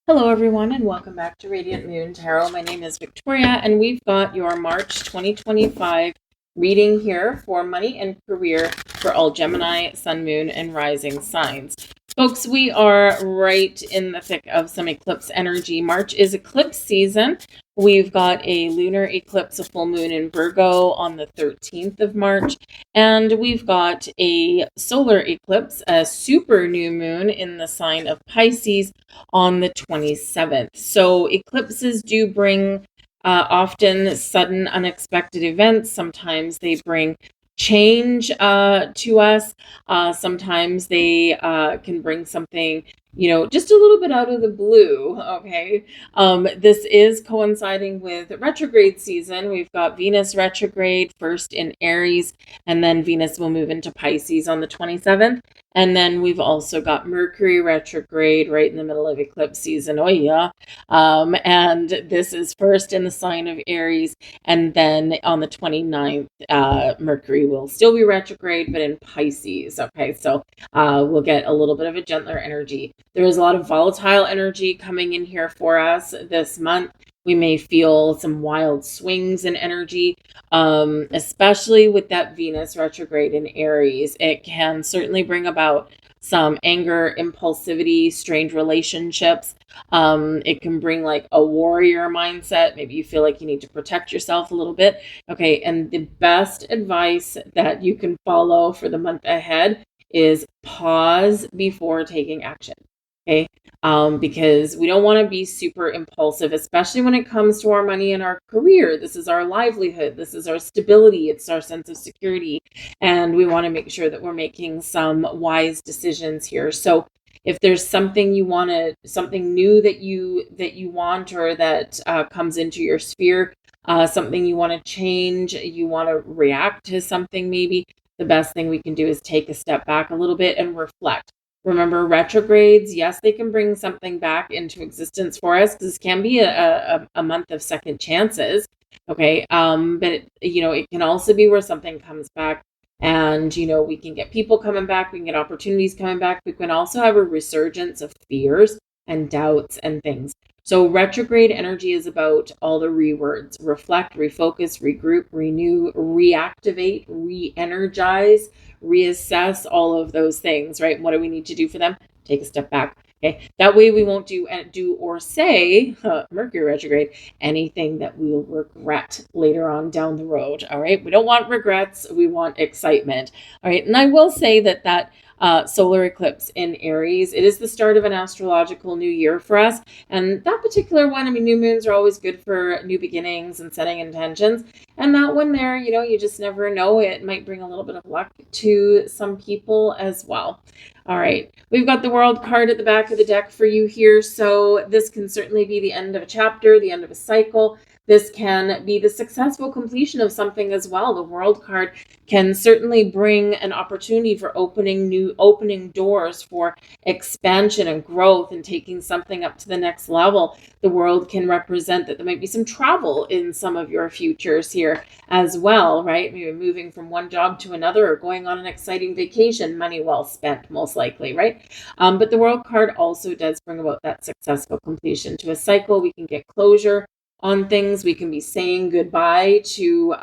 Hello, everyone, and welcome back to Radiant Moon Tarot. My name is Victoria, and we've got your March 2025 reading here for money and career for all Gemini, Sun, Moon, and Rising signs. Folks, we are right in the thick of some eclipse energy. March is eclipse season. We've got a lunar eclipse, a full moon in Virgo on the 13th of March, and we've got a solar eclipse, a super new moon in the sign of Pisces on the 27th. So eclipses do bring often sudden, unexpected events. Sometimes they bring change to us. Sometimes they can bring something, just a little bit out of the blue. Okay. This is coinciding with retrograde season. We've got Venus retrograde first in Aries, and then Venus will move into Pisces on the 27th. And then we've also got Mercury retrograde right in the middle of eclipse season. Oh, yeah. And this is first in the sign of Aries. And then on the 29th, Mercury will still be retrograde, but in Pisces. Okay, so we'll get a little bit of a gentler energy. There is a lot of volatile energy coming in here for us this month. We may feel some wild swings in energy, especially with that Venus retrograde in Aries. It can certainly bring about some anger, impulsivity, strained relationships. It can bring like a warrior mindset. Maybe you feel like you need to protect yourself a little bit. Okay, and the best advice that you can follow for the month ahead is pause before taking action. Okay, because we don't want to be super impulsive, especially when it comes to our money and our career. This is our livelihood. This is our stability. It's our sense of security. And we want to make sure that we're making some wise decisions here. So if there's something you want to, something new that you want, or that comes into your sphere, something you want to change, you want to react to something, maybe the best thing we can do is take a step back a little bit and reflect. Remember, retrogrades, yes, they can bring something back into existence for us. This can be a month of second chances, okay? But it can also be where something comes back, and we can get people coming back, we can get opportunities coming back. We can also have a resurgence of fears and doubts and things. So retrograde energy is about all the words: reflect, refocus, regroup, renew, reactivate, re-energize, reassess, all of those things, right? What do we need to do for them? Take a step back. Okay. That way we won't do or say, Mercury retrograde, anything that we'll regret later on down the road. All right. We don't want regrets. We want excitement. All right. And I will say that solar eclipse in Aries, it is the start of an astrological new year for us. And that particular one, new moons are always good for new beginnings and setting intentions. And that one there, you just never know. It might bring a little bit of luck to some people as well. All right. We've got the World card at the back of the deck for you here. So this can certainly be the end of a chapter, the end of a cycle. This can be the successful completion of something as well. The World card can certainly bring an opportunity for opening doors for expansion and growth and taking something up to the next level. The World can represent that there might be some travel in some of your futures here as well, right? Maybe moving from one job to another, or going on an exciting vacation, money well spent, most likely, right? But the World card also does bring about that successful completion to a cycle. We can get closure on things. We can be saying goodbye to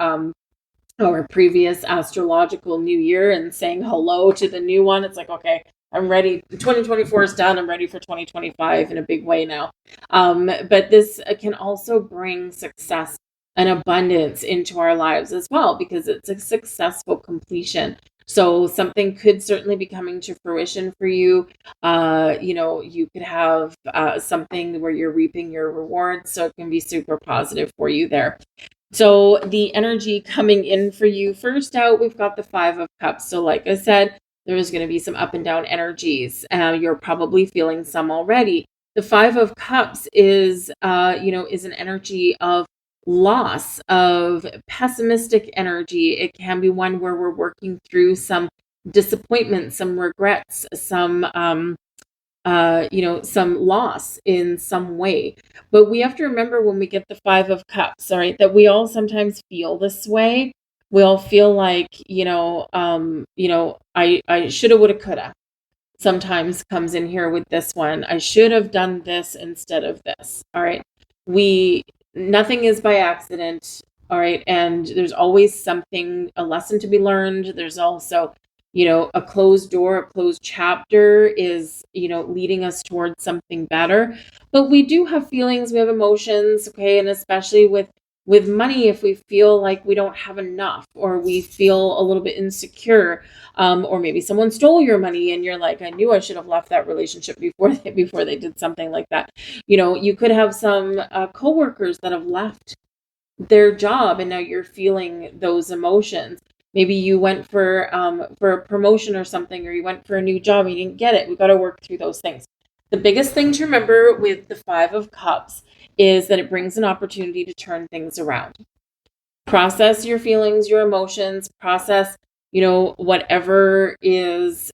our previous astrological new year and saying hello to the new one. It's like, okay, I'm ready. 2024 is done. I'm ready for 2025 in a big way now. But this can also bring success and abundance into our lives as well, because it's a successful completion. So something could certainly be coming to fruition for you. You could have something where you're reaping your rewards. So it can be super positive for you there. So the energy coming in for you, first out, we've got the Five of Cups. So like I said, there's going to be some up and down energies. You're probably feeling some already. The Five of Cups is an energy of loss, of pessimistic energy. It can be one where we're working through some disappointment, some regrets, some loss in some way. But we have to remember, when we get the Five of Cups, all right, that we all sometimes feel this way. We all feel like, I shoulda, woulda, coulda. sometimes comes in here with this one. I should have done this instead of this. All right. Nothing is by accident. All right. And there's always something, a lesson to be learned. There's also, a closed door, a closed chapter is, leading us towards something better. But we do have feelings, we have emotions. Okay. And especially with money, if we feel like we don't have enough, or we feel a little bit insecure, or maybe someone stole your money and you're like, I knew I should have left that relationship before they did something like that. You could have some coworkers that have left their job and now you're feeling those emotions. Maybe you went for a promotion or something, or you went for a new job and you didn't get it. We got to work through those things. The biggest thing to remember with the Five of Cups is that it brings an opportunity to turn things around. Process your feelings, your emotions, process, whatever is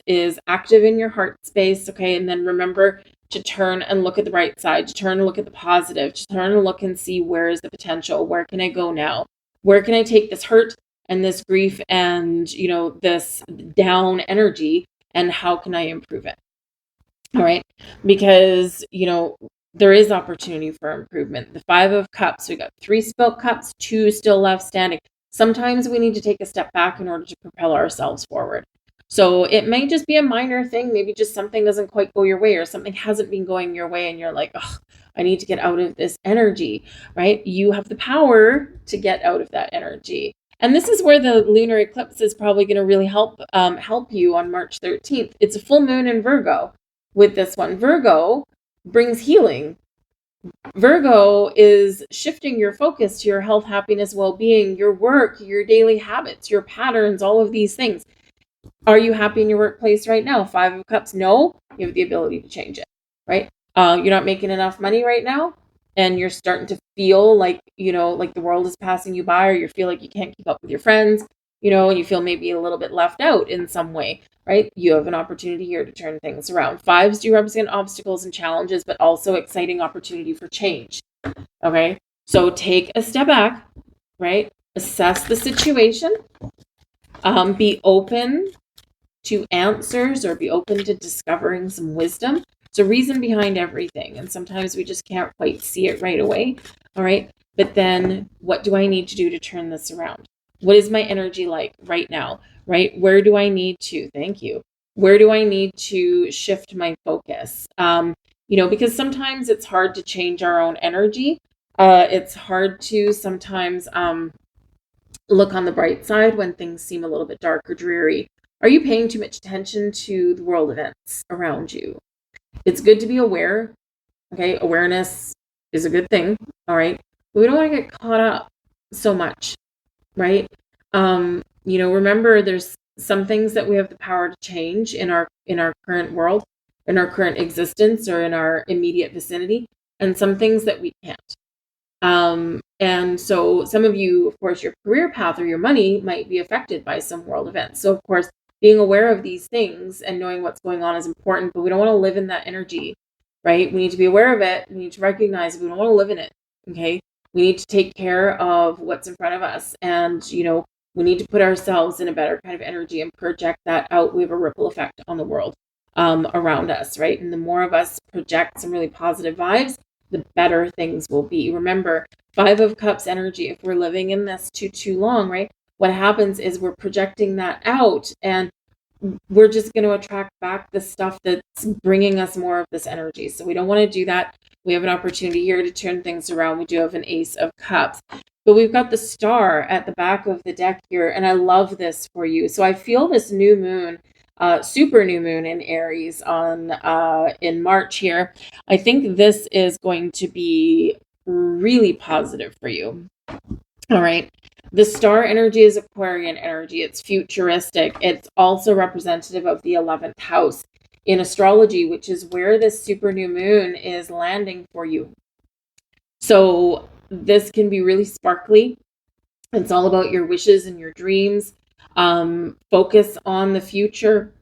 active in your heart space. Okay. And then remember to turn and look at the bright side, to turn and look at the positive, to turn and look and see where is the potential. Where can I go now? Where can I take this hurt and this grief and, this down energy, and how can I improve it? All right. Because, there is opportunity for improvement. The Five of Cups, we got 3 spilt cups, 2 still left standing. Sometimes we need to take a step back in order to propel ourselves forward. So it may just be a minor thing. Maybe just something doesn't quite go your way, or something hasn't been going your way and you're like, oh, I need to get out of this energy, right? You have the power to get out of that energy. And this is where the lunar eclipse is probably going to really help you on March 13th. It's a full moon in Virgo with this one. Virgo brings healing. Virgo is shifting your focus to your health, happiness, well-being, your work, your daily habits, your patterns, all of these things. Are you happy in your workplace right now? 5 of Cups, no. You have the ability to change it, right? You're not making enough money right now, and you're starting to feel like, like the world is passing you by, or you feel like you can't keep up with your friends, and you feel maybe a little bit left out in some way, right? You have an opportunity here to turn things around. 5s do represent obstacles and challenges, but also exciting opportunity for change. Okay. So take a step back, right? Assess the situation. Be open to answers, or be open to discovering some wisdom. There's a reason behind everything. And sometimes we just can't quite see it right away. All right. But then what do I need to do to turn this around? What is my energy like right now? Right? Where do I need to? Thank you. Where do I need to shift my focus? Because sometimes it's hard to change our own energy. It's hard to sometimes look on the bright side when things seem a little bit dark or dreary. Are you paying too much attention to the world events around you? It's good to be aware. Okay. Awareness is a good thing. All right. But we don't want to get caught up so much. Right. Remember, there's some things that we have the power to change in our current world, in our current existence, or in our immediate vicinity, and some things that we can't. And so some of you, of course, your career path or your money might be affected by some world events. So of course, being aware of these things and knowing what's going on is important, but we don't want to live in that energy, right? We need to be aware of it. We need to recognize it. We don't want to live in it. Okay. We need to take care of what's in front of us. And, we need to put ourselves in a better kind of energy and project that out. We have a ripple effect on the world around us, right? And the more of us project some really positive vibes, the better things will be. Remember, 5 of Cups energy, if we're living in this too long, right? What happens is we're projecting that out, and we're just going to attract back the stuff that's bringing us more of this energy. So we don't want to do that. We have an opportunity here to turn things around. We do have an Ace of Cups, but we've got the Star at the back of the deck here. And I love this for you. So I feel this new moon, super new moon in Aries in March here. I think this is going to be really positive for you. All right. The Star energy is Aquarian energy. It's futuristic. It's also representative of the 11th house in astrology, which is where this super new moon is landing for you. So this can be really sparkly. It's all about your wishes and your dreams. Focus on the future.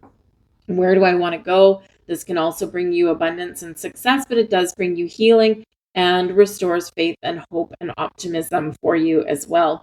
Where do I want to go? This can also bring you abundance and success, but it does bring you healing and restores faith and hope and optimism for you as well.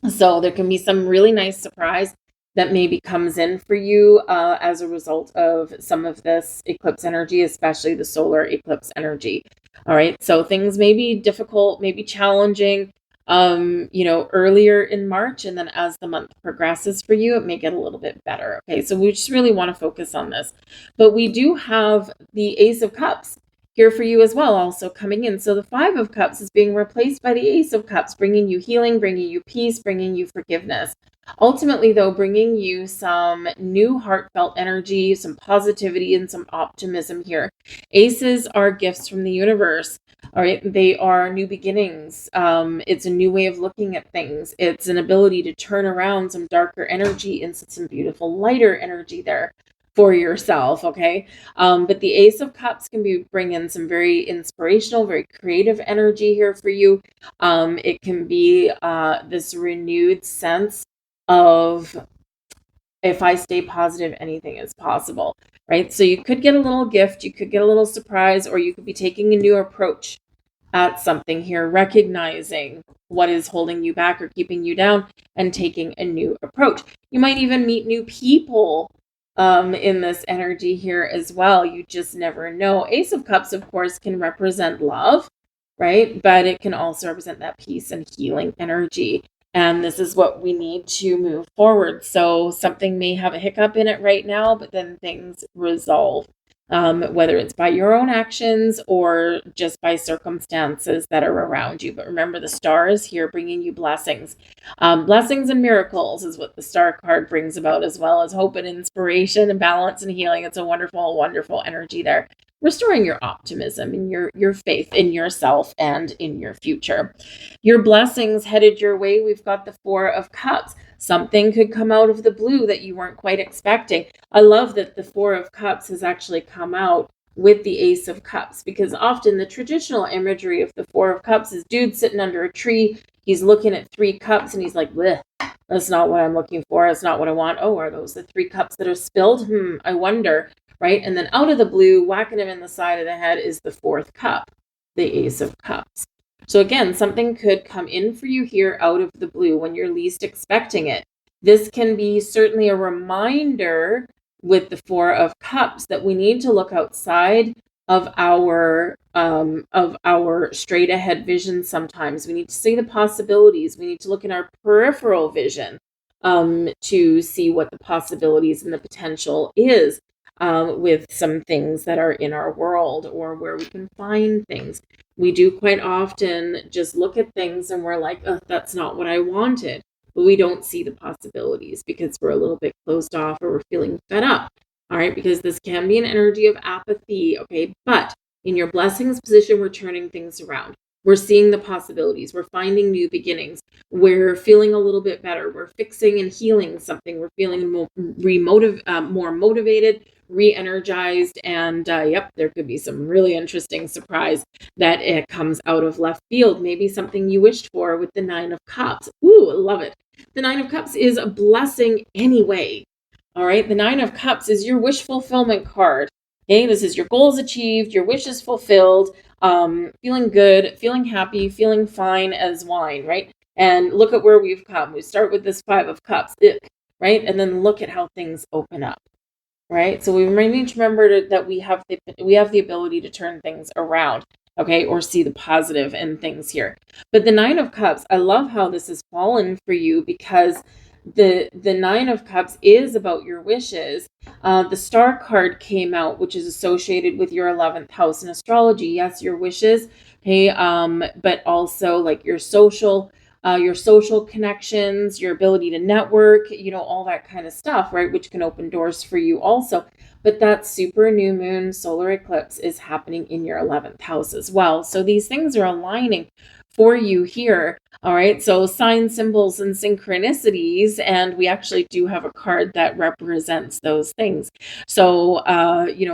So there can be some really nice surprise that maybe comes in for you as a result of some of this eclipse energy, especially the solar eclipse energy. All right. So things may be difficult, maybe challenging, earlier in March. And then as the month progresses for you, it may get a little bit better. Okay. So we just really want to focus on this. But we do have the Ace of Cups here for you as well, also coming in. So the Five of Cups is being replaced by the Ace of Cups, bringing you healing, bringing you peace, bringing you forgiveness. Ultimately, though, bringing you some new heartfelt energy, some positivity, and some optimism here. Aces are gifts from the universe. All right. They are new beginnings. It's a new way of looking at things. It's an ability to turn around some darker energy into some beautiful, lighter energy there for yourself. Okay. But the Ace of Cups can be bringing some very inspirational, very creative energy here for you. It can be this renewed sense of, if I stay positive, anything is possible, right? So you could get a little gift, you could get a little surprise, or you could be taking a new approach at something here, recognizing what is holding you back or keeping you down and taking a new approach. You might even meet new people in this energy here as well. You just never know. Ace of Cups, of course, can represent love, right? But it can also represent that peace and healing energy. And this is what we need to move forward. So something may have a hiccup in it right now, but then things resolve, whether it's by your own actions or just by circumstances that are around you. But remember, the star is here bringing you blessings. Blessings and miracles is what the star card brings about, as well as hope and inspiration and balance and healing. It's a wonderful, wonderful energy there, restoring your optimism and your faith in yourself and in your future. Your blessings headed your way. We've got the Four of Cups. Something could come out of the blue that you weren't quite expecting. I love that the Four of Cups has actually come out with the Ace of Cups, because often the traditional imagery of the Four of Cups is dude sitting under a tree. He's looking at three cups and he's like, bleh, that's not what I'm looking for. That's not what I want. Oh, are those the three cups that are spilled? I wonder. Right? And then out of the blue, whacking him in the side of the head is the fourth cup, the Ace of Cups. So again, something could come in for you here out of the blue when you're least expecting it. This can be certainly a reminder with the Four of Cups that we need to look outside of our straight ahead vision. Sometimes we need to see the possibilities. We need to look in our peripheral vision to see what the possibilities and the potential is. With some things that are in our world or where we can find things. We do quite often just look at things and we're like, oh, that's not what I wanted. But we don't see the possibilities because we're a little bit closed off or we're feeling fed up. All right, because this can be an energy of apathy. Okay, but in your blessings position, we're turning things around. We're seeing the possibilities. We're finding new beginnings. We're feeling a little bit better. We're fixing and healing something. We're feeling more motivated, re-energized, and there could be some really interesting surprise that it comes out of left field. Maybe something you wished for with the Nine of Cups. Ooh, I love it. The Nine of Cups is a blessing anyway. All right, the Nine of Cups is your wish fulfillment card. Okay, this is your goals achieved, your wishes fulfilled, feeling good, feeling happy, feeling fine as wine, right? And look at where we've come. We start with this Five of Cups, right? And then look at how things open up, right? So we need to remember that we have the ability to turn things around, okay, or see the positive in things here. But the Nine of Cups, I love how this has fallen for you, because the Nine of Cups is about your wishes. The Star card came out, which is associated with your 11th house in astrology. Yes, your wishes, okay, but also like your social connections, your ability to network, all that kind of stuff, right? Which can open doors for you also. But that super new moon solar eclipse is happening in your 11th house as well. So these things are aligning for you here. All right. So signs, symbols, and synchronicities. And we actually do have a card that represents those things. So,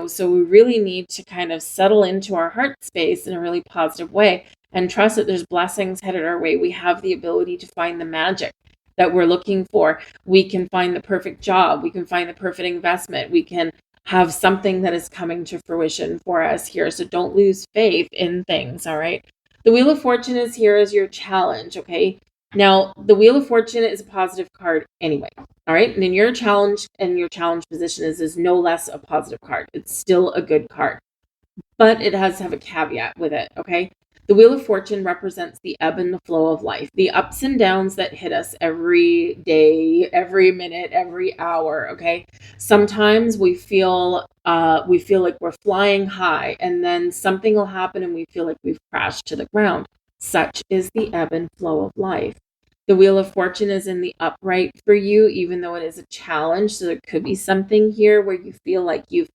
so we really need to kind of settle into our heart space in a really positive way and trust that there's blessings headed our way. We have the ability to find the magic that we're looking for. We can find the perfect job. We can find the perfect investment. We can have something that is coming to fruition for us here. So don't lose faith in things. All right. The Wheel of Fortune is here as your challenge, okay? Now, the Wheel of Fortune is a positive card anyway. All right. And then your challenge position is no less a positive card. It's still a good card, but it has to have a caveat with it. Okay. The Wheel of Fortune represents the ebb and the flow of life, the ups and downs that hit us every day, every minute, every hour. Okay. Sometimes we feel like we're flying high, and then something will happen and we feel like we've crashed to the ground. Such is the ebb and flow of life. The Wheel of Fortune is in the upright for you, even though it is a challenge. So there could be something here where you feel like you've,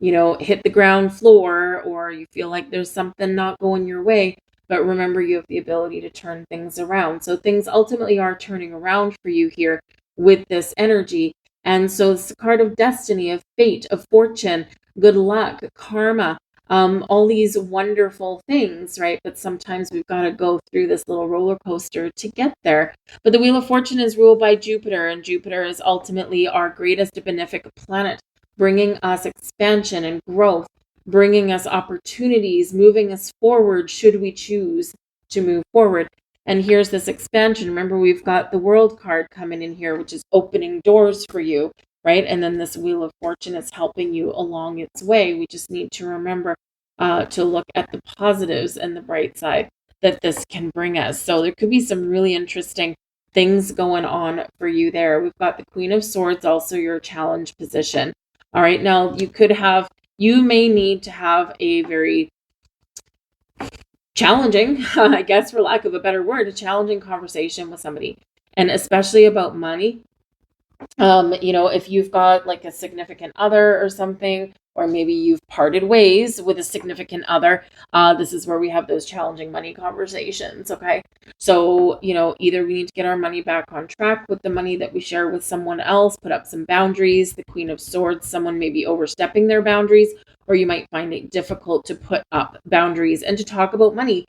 hit the ground floor, or you feel like there's something not going your way. But remember, you have the ability to turn things around. So things ultimately are turning around for you here with this energy. And so it's a card of destiny, of fate, of fortune, good luck, karma, all these wonderful things, right? But sometimes we've got to go through this little roller coaster to get there. But the Wheel of Fortune is ruled by Jupiter, and Jupiter is ultimately our greatest benefic planet, bringing us expansion and growth, bringing us opportunities, moving us forward should we choose to move forward. And here's this expansion. Remember, we've got the World card coming in here, which is opening doors for you, right? And then this Wheel of Fortune is helping you along its way. We just need to remember to look at the positives and the bright side that this can bring us. So there could be some really interesting things going on for you there. We've got the Queen of Swords, also your challenge position. All right, now you may need to have a very challenging, I guess for lack of a better word, a challenging conversation with somebody, and especially about money. If you've got like a significant other or something, or maybe you've parted ways with a significant other, this is where we have those challenging money conversations. Okay. So, either we need to get our money back on track with the money that we share with someone else, put up some boundaries. The Queen of Swords, someone may be overstepping their boundaries, or you might find it difficult to put up boundaries and to talk about money.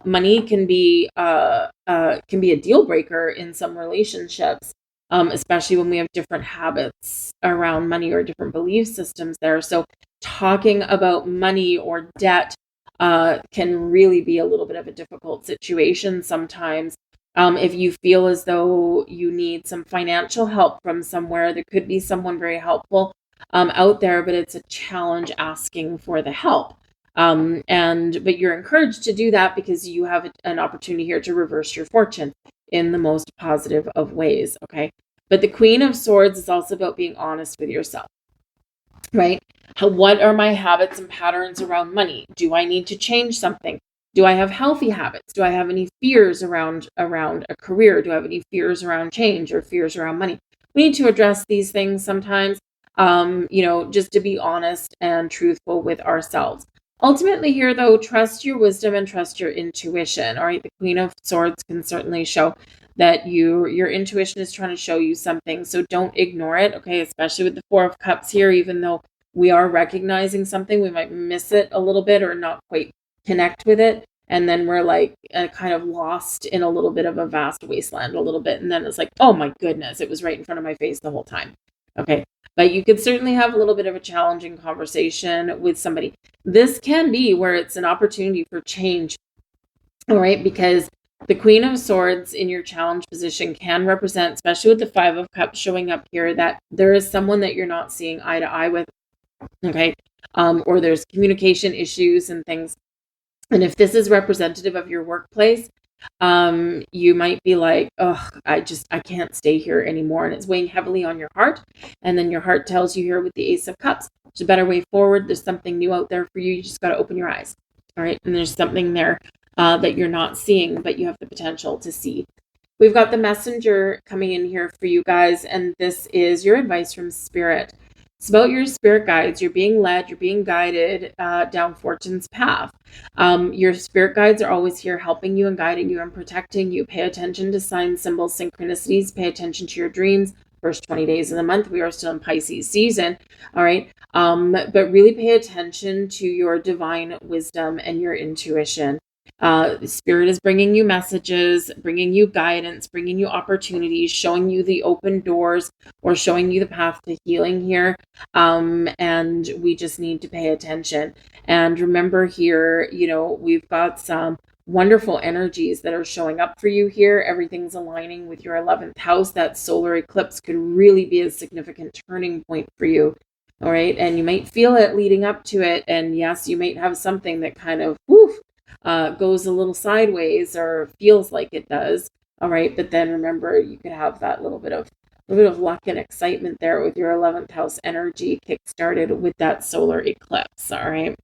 Money can be a deal breaker in some relationships. Especially when we have different habits around money or different belief systems there. So talking about money or debt can really be a little bit of a difficult situation sometimes. If you feel as though you need some financial help from somewhere, there could be someone very helpful out there, but it's a challenge asking for the help. But you're encouraged to do that because you have an opportunity here to reverse your fortune in the most positive of ways. Okay. But the Queen of Swords is also about being honest with yourself, right? What are my habits and patterns around money? Do I need to change something? Do I have healthy habits? Do I have any fears around a career? Do I have any fears around change or fears around money? We need to address these things sometimes, just to be honest and truthful with ourselves. Ultimately here, though, trust your wisdom and trust your intuition. All right, the Queen of Swords can certainly show that your intuition is trying to show you something, so don't ignore it. Okay, especially with the Four of Cups here, even though we are recognizing something, we might miss it a little bit or not quite connect with it, and then we're like kind of lost in a little bit of a vast wasteland a little bit, and then it's like, oh my goodness, it was right in front of my face the whole time. Okay, but you could certainly have a little bit of a challenging conversation with somebody. This can be where it's an opportunity for change, all right, because the Queen of Swords in your challenge position can represent, especially with the Five of Cups showing up here, that there is someone that you're not seeing eye to eye with, okay, or there's communication issues and things. And if this is representative of your workplace, you might be like, oh, I can't stay here anymore. And it's weighing heavily on your heart. And then your heart tells you here with the Ace of Cups, there's a better way forward. There's something new out there for you. You just got to open your eyes. All right. And there's something there that you're not seeing, but you have the potential to see. We've got the Messenger coming in here for you guys. And this is your advice from Spirit. It's about your spirit guides. You're being led, you're being guided down fortune's path. Your spirit guides are always here helping you and guiding you and protecting you. Pay attention to signs, symbols, synchronicities. Pay attention to your dreams. First 20 days of the month, we are still in Pisces season. All right. But really pay attention to your divine wisdom and your intuition. Spirit is bringing you messages, bringing you guidance, bringing you opportunities, showing you the open doors or showing you the path to healing here. And we just need to pay attention. And remember here, we've got some wonderful energies that are showing up for you here. Everything's aligning with your 11th house. That solar eclipse could really be a significant turning point for you. All right. And you might feel it leading up to it. And yes, you might have something that kind of goes a little sideways or feels like it does. All right. But then remember, you could have that little bit of luck and excitement there with your 11th house energy kick-started with that solar eclipse. All right.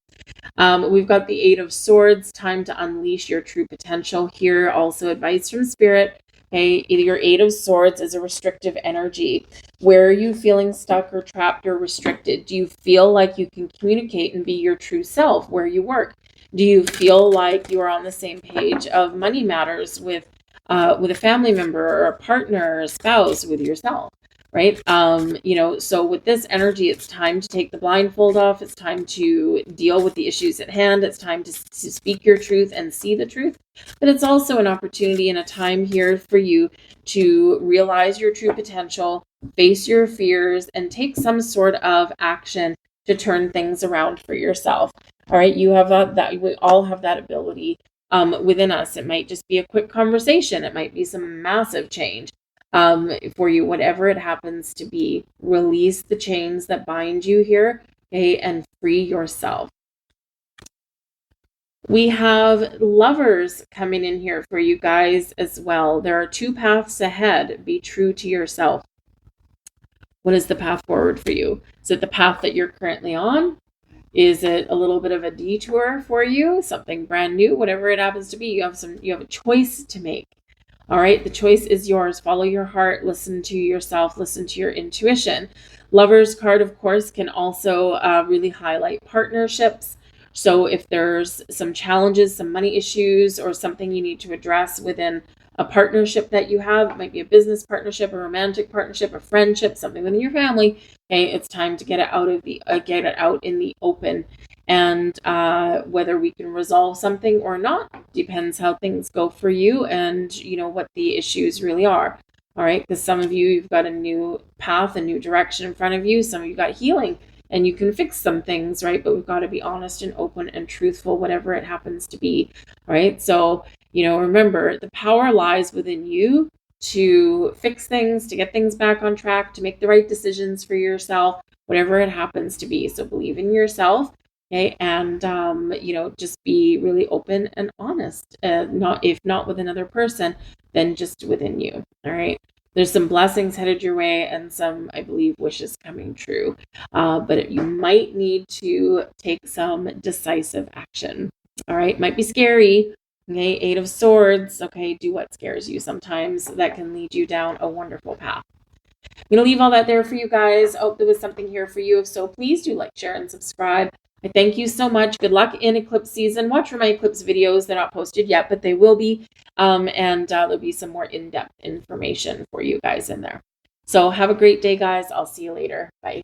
We've got the Eight of Swords, time to unleash your true potential here. Also advice from Spirit. Okay, your Eight of Swords is a restrictive energy. Where are you feeling stuck or trapped or restricted? Do you feel like you can communicate and be your true self where you work? Do you feel like you are on the same page of money matters with a family member or a partner or a spouse, with yourself? Right. So with this energy, it's time to take the blindfold off. It's time to deal with the issues at hand. It's time to speak your truth and see the truth. But it's also an opportunity and a time here for you to realize your true potential, face your fears, and take some sort of action to turn things around for yourself. All right. You have that. We all have that ability within us. It might just be a quick conversation. It might be some massive change. For you, whatever it happens to be. Release the chains that bind you here, okay, and free yourself. We have Lovers coming in here for you guys as well. There are two paths ahead. Be true to yourself. What is the path forward for you? Is it the path that you're currently on? Is it a little bit of a detour for you? Something brand new? Whatever it happens to be, you have a choice to make. All right, the choice is yours. Follow your heart, listen to yourself, listen to your intuition. Lover's card, of course, can also really highlight partnerships. So if there's some challenges, some money issues, or something you need to address within a partnership that you have, it might be a business partnership, a romantic partnership, a friendship, something within your family. Okay, it's time to get it out in the open. And whether we can resolve something or not depends how things go for you and what the issues really are. All right, because some of you've got a new path, a new direction in front of you. Some of you got healing and you can fix some things, right? But we've got to be honest and open and truthful, whatever it happens to be. All right, so remember, the power lies within you to fix things, to get things back on track, to make the right decisions for yourself, whatever it happens to be. So believe in yourself. Okay, and just be really open and honest. If not with another person, then just within you. All right. There's some blessings headed your way and some, I believe, wishes coming true. But you might need to take some decisive action. All right. Might be scary. Okay. Eight of Swords. Okay. Do what scares you. Sometimes that can lead you down a wonderful path. I'm going to leave all that there for you guys. I hope there was something here for you. If so, please do like, share, and subscribe. I thank you so much. Good luck in eclipse season. Watch for my eclipse videos. They're not posted yet, but they will be. And there'll be some more in-depth information for you guys in there. So have a great day, guys. I'll see you later. Bye.